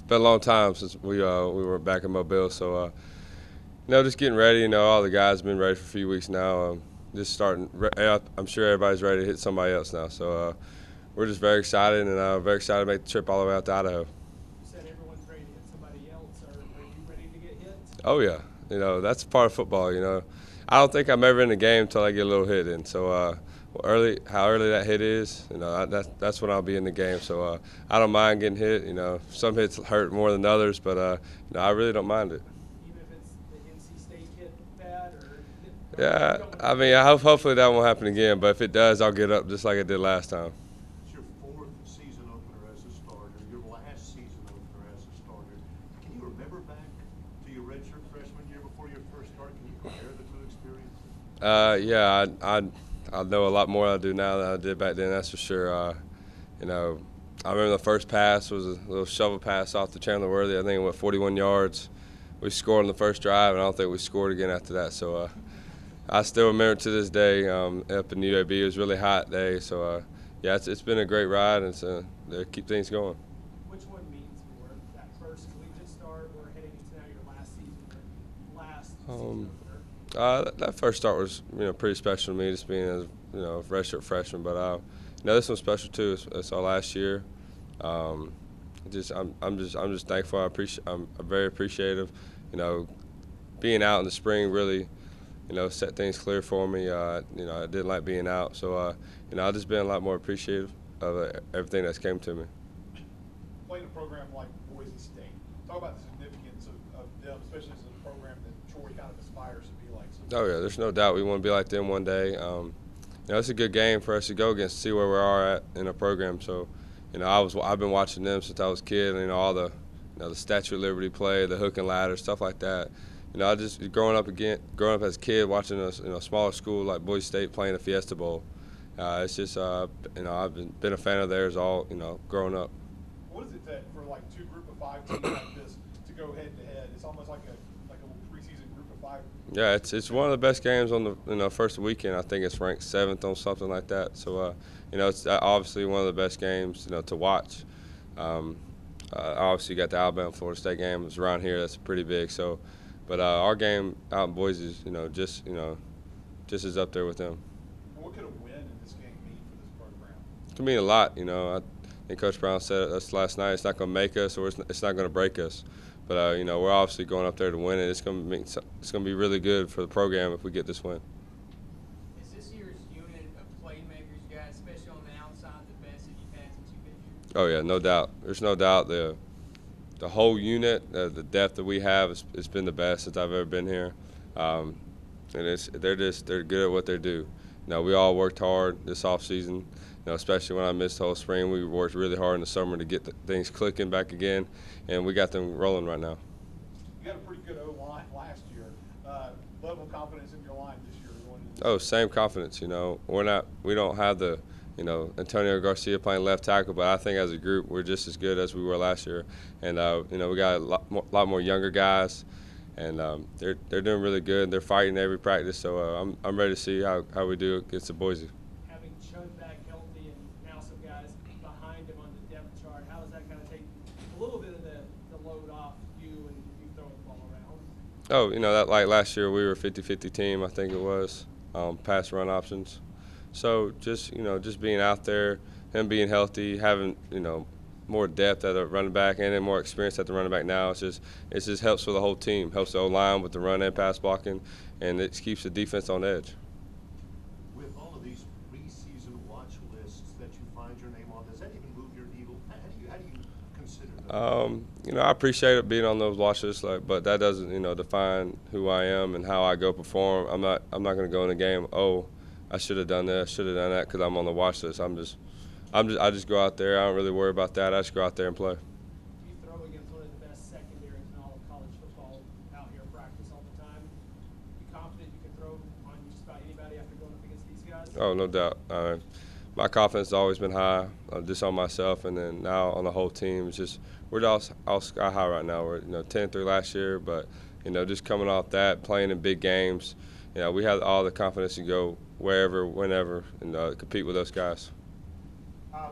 been a long time since we were back in Mobile, so just getting ready. All the guys have been ready for a few weeks now. Just starting. I'm sure everybody's ready to hit somebody else now. So we're just very excited and very excited to make the trip all the way out to Idaho. You said everyone's ready to hit somebody else. Are you ready to get hit? Oh yeah, that's part of football. I don't think I'm ever in the game until I get a little hit in. So how early that hit is, that's when I'll be in the game. So I don't mind getting hit. Some hits hurt more than others, but I really don't mind it. Even if it's the NC State hit bad, or Yeah, going I with mean, hopefully that won't happen again. But if it does, I'll get up just like I did last time. It's your fourth season opener as a starter, your last season opener as a starter. Can you remember back to your redshirt freshman year before your first start? Can you compare the two experiences? Yeah, I know a lot more than I do now than I did back then. That's for sure. You know, I remember the first pass was a little shovel pass off to Chandler Worthy. I think it went 41 yards. We scored on the first drive, and I don't think we scored again after that. So I still remember to this day up in the UAB. It was a really hot day. So yeah, it's been a great ride, and they keep things going. which one means more, that first collegiate start or heading into now your last season, or last season opener? That first start was pretty special to me, just being a redshirt freshman. But this one's special too. It's our last year. I'm just thankful. I'm very appreciative. Being out in the spring really set things clear for me. I didn't like being out, so I've just been a lot more appreciative of everything that's came to me. Playing a program like Boise State, talk about the significance of them, especially as a program that Troy kind of aspires to be like. Oh yeah, there's no doubt we want to be like them one day. It's a good game for us to go against, see where we are at in our program. So, I've been watching them since I was a kid. All the the Statue of Liberty play, the hook and ladder, stuff like that. I just growing up as a kid, watching a smaller school like Boise State playing the Fiesta Bowl. It's just I've been a fan of theirs all growing up. What is it that for like two group of five teams like this to go head to head? It's almost like a preseason group of five. Yeah, it's one of the best games on the first weekend. I think it's ranked 7th on something like that. So it's obviously one of the best games to watch. Obviously, you got the Alabama Florida State game. It's around here. That's pretty big. So, but our game out in Boise is just is up there with them. What could a win in this game mean for this program? It can mean a lot. I think Coach Brown said us last night. It's not going to make us, or it's not going to break us. But we're obviously going up there to win it. It's going to be really good for the program if we get this win. Is this year's unit of playmakers, you guys, especially on the outside, the best that you've had since you've been here? Oh yeah, no doubt. There's no doubt the whole unit, the depth that we have, it's been the best since I've ever been here. And they're good at what they do. We all worked hard this off season. Especially when I missed the whole spring, we worked really hard in the summer to get things clicking back again, and we got them rolling right now. You had a pretty good O-line last year. Level of confidence in your line this year going into this. Oh, same confidence. We don't have the Antonio Garcia playing left tackle, but I think as a group we're just as good as we were last year, and we got a lot more younger guys, and they're doing really good. They're fighting every practice, so I'm ready to see how we do against the Boise. Having Chud back healthy and now some guys behind him on the depth chart, how does that kind of take a little bit of the load off you and you throwing the ball around? Oh, that like last year we were a 50-50 team, I think it was, pass run options. So just being out there, him being healthy, having more depth at the running back and then more experience at the running back now, it just helps for the whole team, helps the O-line with the run and pass blocking, and it keeps the defense on edge. With all of these preseason watch lists that you find your name on, does that even move your needle? How do you consider that? I appreciate it being on those watch lists, but that doesn't define who I am and how I go perform. I'm not going to go in the game. Oh, I should have done this, should have done that because I'm on the watch list. I just go out there. I don't really worry about that. I just go out there and play. You throw against one of the best secondaries in all of college football out here in practice all the time. You confident you can throw on just about anybody after going up against these guys? Oh, no doubt. My confidence has always been high, just on myself, and then now on the whole team. It's just we're all sky high right now. We're 10-3 last year, but just coming off that, playing in big games, we have all the confidence to go wherever, whenever, and compete with those guys.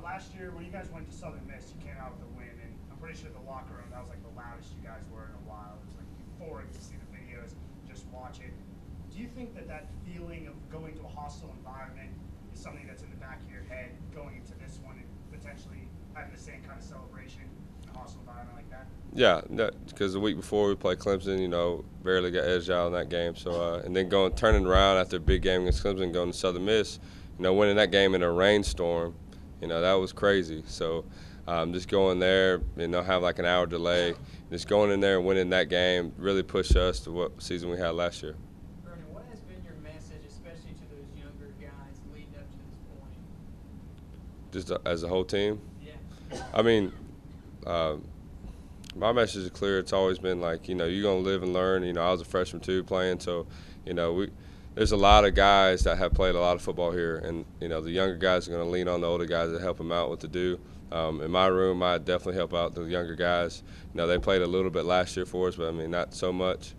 Last year, when you guys went to Southern Miss, you came out with a win, and I'm pretty sure the locker room, that was like the loudest you guys were in a while. It was like euphoric to see the videos, just watch it. Do you think that that feeling of going to a hostile environment is something that's in the back of your head going into this one and potentially having the same kind of celebration in a hostile environment like that? Yeah, because the week before we played Clemson, barely got edged out in that game. So and then turning around after a big game against Clemson, going to Southern Miss, winning that game in a rainstorm, that was crazy. So just going there, have like an hour delay, just going in there and winning that game really pushed us to what season we had last year. Vernon, what has been your message, especially to those younger guys leading up to this point? Just as a whole team? Yeah. I mean, my message is clear. It's always been like, you're going to live and learn. I was a freshman too playing, so, there's a lot of guys that have played a lot of football here, and, the younger guys are going to lean on the older guys to help them out what to do. In my room, I definitely help out the younger guys. They played a little bit last year for us, but, not so much.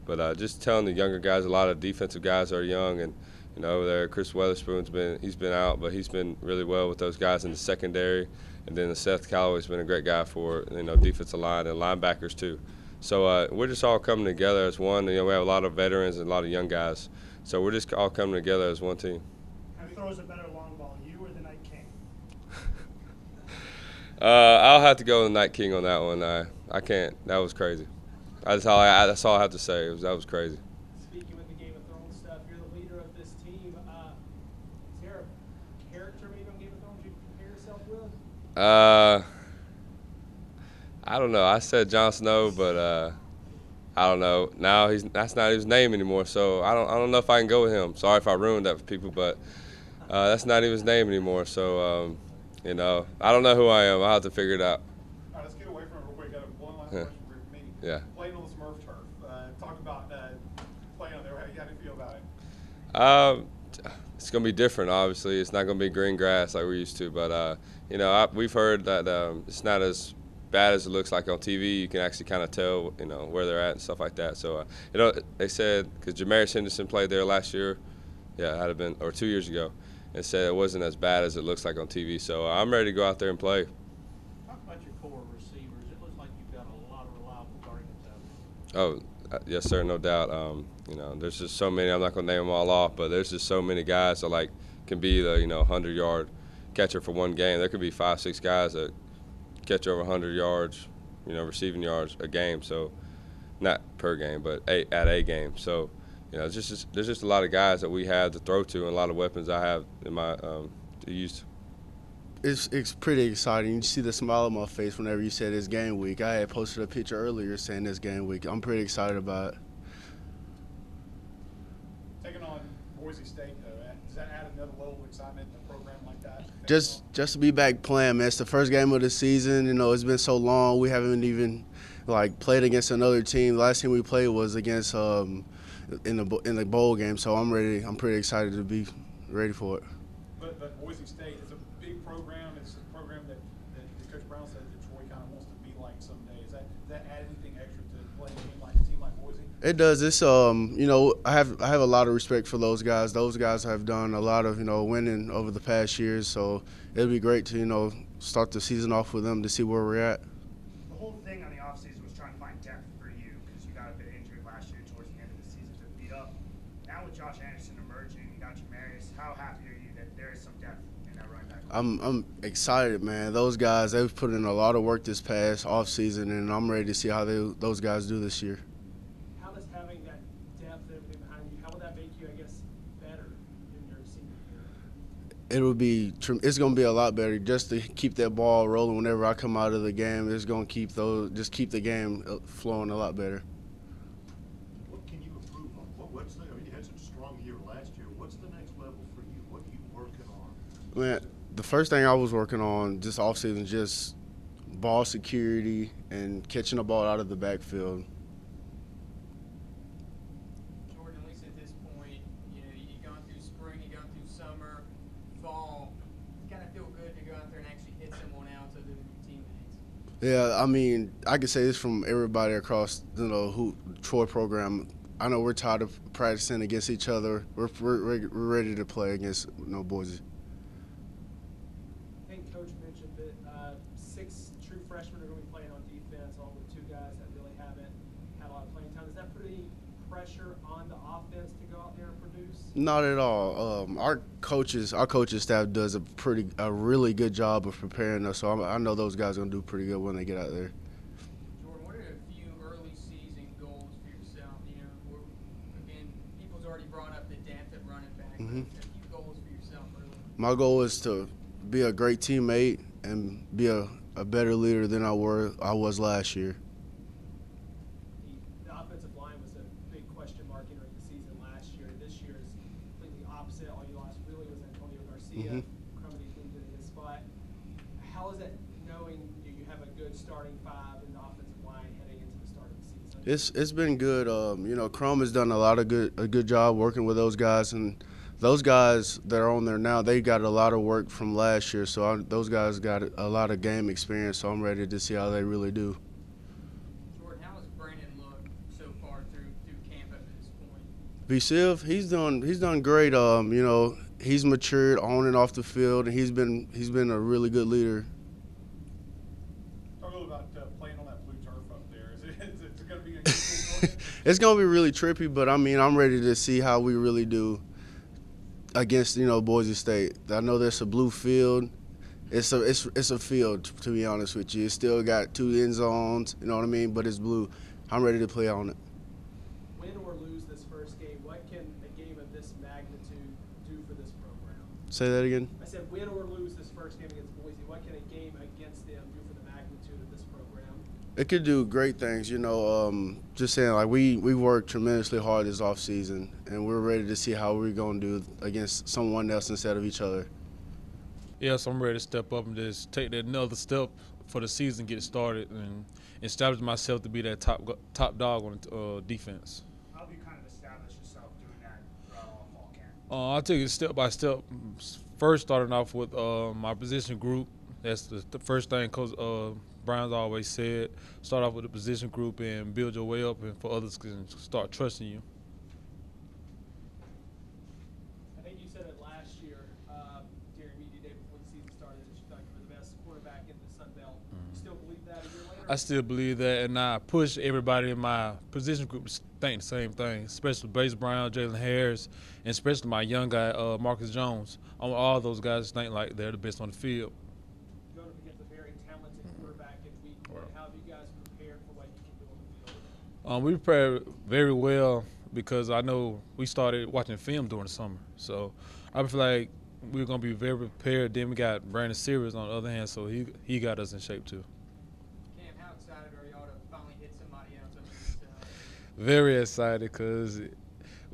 But just telling the younger guys, a lot of defensive guys are young, and, over there, Chris Weatherspoon's been out, but he's been really well with those guys in the secondary. And then Seth Callaway's been a great guy for defensive line and linebackers too. So we're just all coming together as one. We have a lot of veterans and a lot of young guys. So we're just all coming together as one team. Who throws a better long ball, you or the Night King? I'll have to go with the Night King on that one. I can't. That was crazy. That's all I have to say. That was crazy. Speaking with the Game of Thrones stuff, you're the leader of this team. Is there a character maybe on Game of Thrones you compare yourself with? I don't know. I said Jon Snow, but I don't know. Now that's not his name anymore, so I don't know if I can go with him. Sorry if I ruined that for people, but that's not even his name anymore. So I don't know who I am. I'll have to figure it out. All right, let's get away from it real quick. I have one last question for me. Yeah. Playing on the Smurf turf. Talk about playing on there. How do you feel about it? It's going to be different, obviously. It's not going to be green grass like we're used to. But, we've heard that it's not as bad as it looks like on TV. You can actually kind of tell, where they're at and stuff like that. So, they said, because Jamarius Henderson played there last year, yeah, it had been, or 2 years ago, and said it wasn't as bad as it looks like on TV. So I'm ready to go out there and play. Talk about your core receivers. It looks like you've got a lot of reliable targets out there. Oh, yes, sir, no doubt. There's just so many. I'm not going to name them all off, but there's just so many guys that can be the 100-yard catcher for one game. There could be 5, 6 guys that catch over 100 yards, receiving yards a game. So, not per game, but at a game. So, there's just a lot of guys that we have to throw to, and a lot of weapons I have in my to use. It's pretty exciting. You see the smile on my face whenever you said it's game week. I had posted a picture earlier saying it's game week. I'm pretty excited about it. Taking on Boise State, though, does that add another level of excitement in a program like that? Just to be back playing, man. It's the first game of the season. It's been so long. We haven't even played against another team. The last team we played was against in the bowl game. So I'm ready. I'm pretty excited to be ready for it. But Boise State is a big program. It's a program that Coach Brown said that Troy kind of wants to be like someday. Does that add anything extra to playing a team like Boise? It does. It's I have a lot of respect for those guys. Those guys have done a lot of winning over the past years. So it'll be great to start the season off with them to see where we're at. The whole thing on the offseason was trying to find depth for you because you got a bit injured last year towards the end of the season to beat up. Now with Josh Anderson emerging, you got Jamarius. How happy are you that there is some depth in that running back? I'm excited, man. Those guys, they've put in a lot of work this past offseason, and I'm ready to see how those guys do this year. How does having that depth and everything behind you, how will that make you, I guess, better in your senior year? It's going to be a lot better just to keep that ball rolling whenever I come out of the game. It's going to keep the game flowing a lot better. What can you improve on? You had such a strong year last year. What's the next level for you? What are you working on? Man, the first thing I was working on this offseason just ball security and catching the ball out of the backfield. Jordan, at least at this point, you've gone through spring, you've gone through summer, fall. It's got to feel good to go out there and actually hit someone else other than your teammates. Yeah, I mean, I can say this from everybody across Troy program. I know we're tired of practicing against each other. We're ready to play against Boise. I think Coach mentioned that 6 true freshmen are going to be playing on pressure on the offense to go out there and produce? Not at all. Our coaches staff does a really good job of preparing us. So I know those guys are gonna do pretty good when they get out there. Jordan, what are a few early season goals for yourself? You know, again, people's already brought up the depth at running back. Mhm. But a few goals for yourself early. My goal is to be a great teammate and be a better leader than I was last year. The offensive line was a big question mark entering the season last year. This year is completely opposite. All you lost really was Antonio Garcia. Crumity moved into his spot. How is it knowing you have a good starting five in the offensive line heading into the start of the season? It's been good. Crum has done a good job working with those guys, and those guys that are on there now, they got a lot of work from last year. So those guys got a lot of game experience. So I'm ready to see how they really do. Jordan, how has Brandon looked so far through camp up to this point? V-Siv, he's done great. He's matured on and off the field, and he's been a really good leader. Talk a little about playing on that blue turf up there. Is it going to be a good for you? It's gonna be really trippy, but I'm ready to see how we really do against Boise State. I know there's a blue field. It's a field, to be honest with you. It's still got 2 end zones, you know what I mean? But it's blue. I'm ready to play on it. Win or lose this first game, what can a game of this magnitude do for this program? Say that again. I said win or lose this first game against Boise, what can a game against them do for the magnitude of this program? It could do great things, just saying, like, we worked tremendously hard this offseason, and we're ready to see how we're going to do against someone else instead of each other. Yes, I'm ready to step up and just take that another step for the season, get started, and establish myself to be that top dog on the defense. How have you kind of established yourself doing that throughout all fall camp? I took it step by step. First, starting off with my position group. That's the first thing Coach Brown's always said. Start off with the position group and build your way up, and for others can start trusting you. I think you said it last year during media day before the season started that you thought you were the best quarterback in the Sun Belt. You still believe that a year later? I still believe that, and I push everybody in my position group to think the same thing, especially Bryce Brown, Jalen Harris, and especially my young guy, Marcus Jones. I want all those guys to think like they're the best on the field. Going up against a very talented quarterback in week one, how have you guys prepared for what you can do on the field? We prepared very well because I know we started watching film during the summer. So I feel like we're going to be very prepared. Then we got Brandon Sears on the other hand, so he got us in shape too. Cam, how excited are y'all to finally hit somebody else up against Very excited because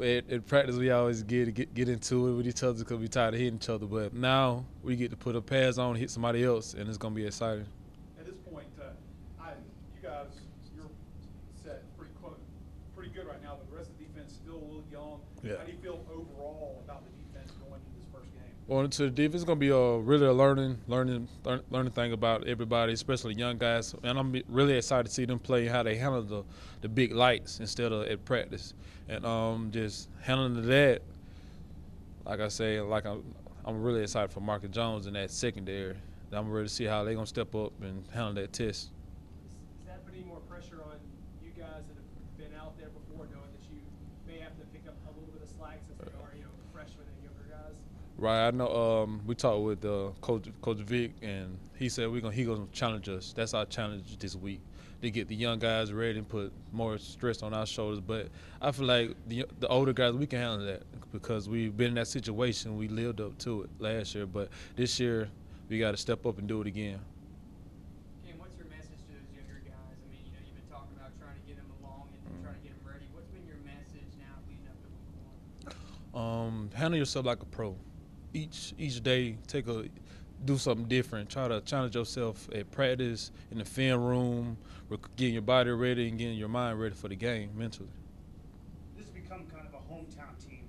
at practice we always get into it with each other because we tired of hitting each other. But now we get to put a pads on, hit somebody else, and it's going to be exciting. At this point, you guys, you're set pretty good right now, but the rest of the defense is still a little young. Yeah. How do you feel overall about the defense going into this first game? Going into the defense, it's going to be really a learning thing about everybody, especially young guys. And I'm really excited to see them play how they handle the big lights instead of at practice. And just handling that, like I say, I'm really excited for Marcus Jones in that secondary. I'm ready to see how they're going to step up and handle that test. Is that putting more pressure on you guys that have been out there before, knowing that you may have to pick up a little bit of slack since they are, freshmen and younger guys? Right, I know. We talked with Coach Vic, and he said he gonna challenge us. That's our challenge this week, to get the young guys ready and put more stress on our shoulders. But I feel like the older guys, we can handle that because we've been in that situation. We lived up to it last year, but this year we got to step up and do it again. Cam, what's your message to those younger guys? I mean, you've been talking about trying to get them along and trying to get them ready. What's been your message now leading up to week one? Handle yourself like a pro. Each day, do something different. Try to challenge yourself at practice, in the film room, getting your body ready and getting your mind ready for the game mentally. This has become kind of a hometown team.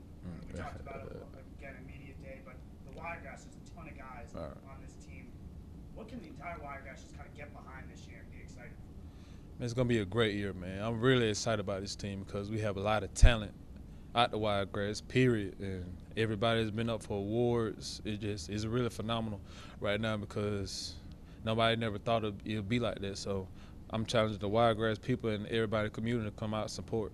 We talked about it again in media day, but the Wiregrass, there's a ton of guys on this team. What can the entire Wiregrass just kind of get behind this year and be excited for? It's going to be a great year, man. I'm really excited about this team because we have a lot of talent out the Wiregrass, period. And everybody's been up for awards. It's really phenomenal right now because nobody never thought it would be like that. So I'm challenging the Wiregrass people and everybody in the community to come out and support.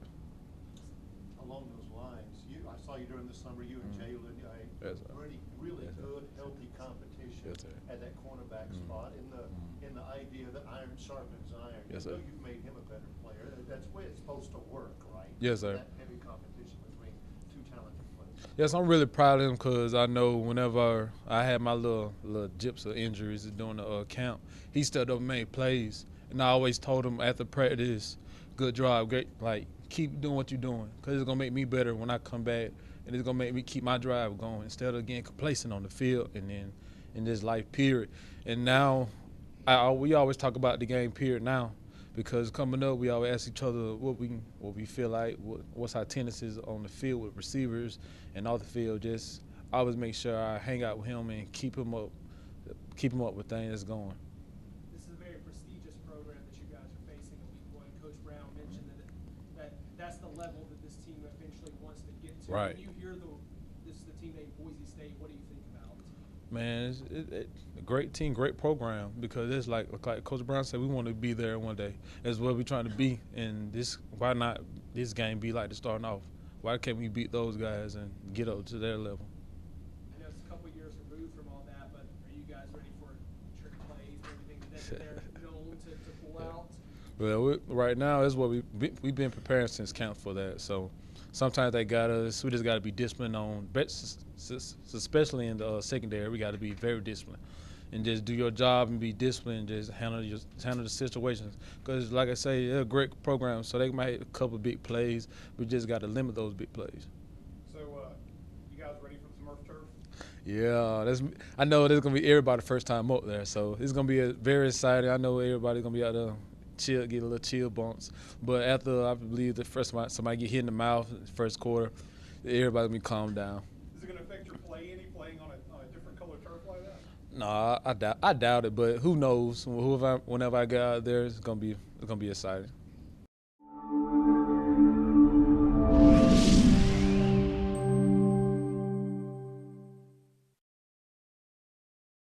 saw you during the summer, you and Jalen, Yes, sir. really Yes, sir. good, healthy competition Yes, sir. at that cornerback spot in the idea that iron sharpens iron. Yes, You know sir. you've made him a better player. That's the way it's supposed to work, right? Yes, sir. That heavy competition between two talented players. Yes, I'm really proud of him because I know whenever I had my little jips of injuries during the camp, he stepped up and made plays. And I always told him after practice, good job, great, like keep doing what you're doing because it's gonna make me better when I come back, and it's gonna make me keep my drive going instead of getting complacent on the field and then in this life period. And now, we always talk about the game period now. Because coming up, we always ask each other what we feel like, what's our tendencies on the field with receivers and off the field. Just always make sure I hang out with him and keep him up with things that's going. This is a very prestigious program that you guys are facing in week one. Coach Brown mentioned that that's the level that this team eventually wants to get to. Right. When you hear this is the team named Boise State, what do you think about? Man, it's a great team, great program because it's like Coach Brown said, we want to be there one day. That's where we're trying to be. And why not this game be like the starting off? Why can't we beat those guys and get up to their level? I know it's a couple of years removed from all that, but are you guys ready for trick plays and everything that they're known to pull out? Well, right now is what we've been preparing since camp for that. So sometimes they got us. We just got to be disciplined on, especially in the secondary. We got to be very disciplined and just do your job and be disciplined. And just handle the situations. Because, like I say, they're a great program, so they might have a couple of big plays. We just got to limit those big plays. So, you guys ready for the Smurf turf? Yeah, I know there's gonna be everybody first time up there, so it's gonna be very exciting. I know everybody's gonna be out there. Get a little chill bumps, but after I believe the first somebody get hit in the mouth in the first quarter, everybody will be calmed down. Is it going to affect your play playing on a different color turf like that? No, I doubt it, but who knows? Whenever I get out there, it's gonna be exciting.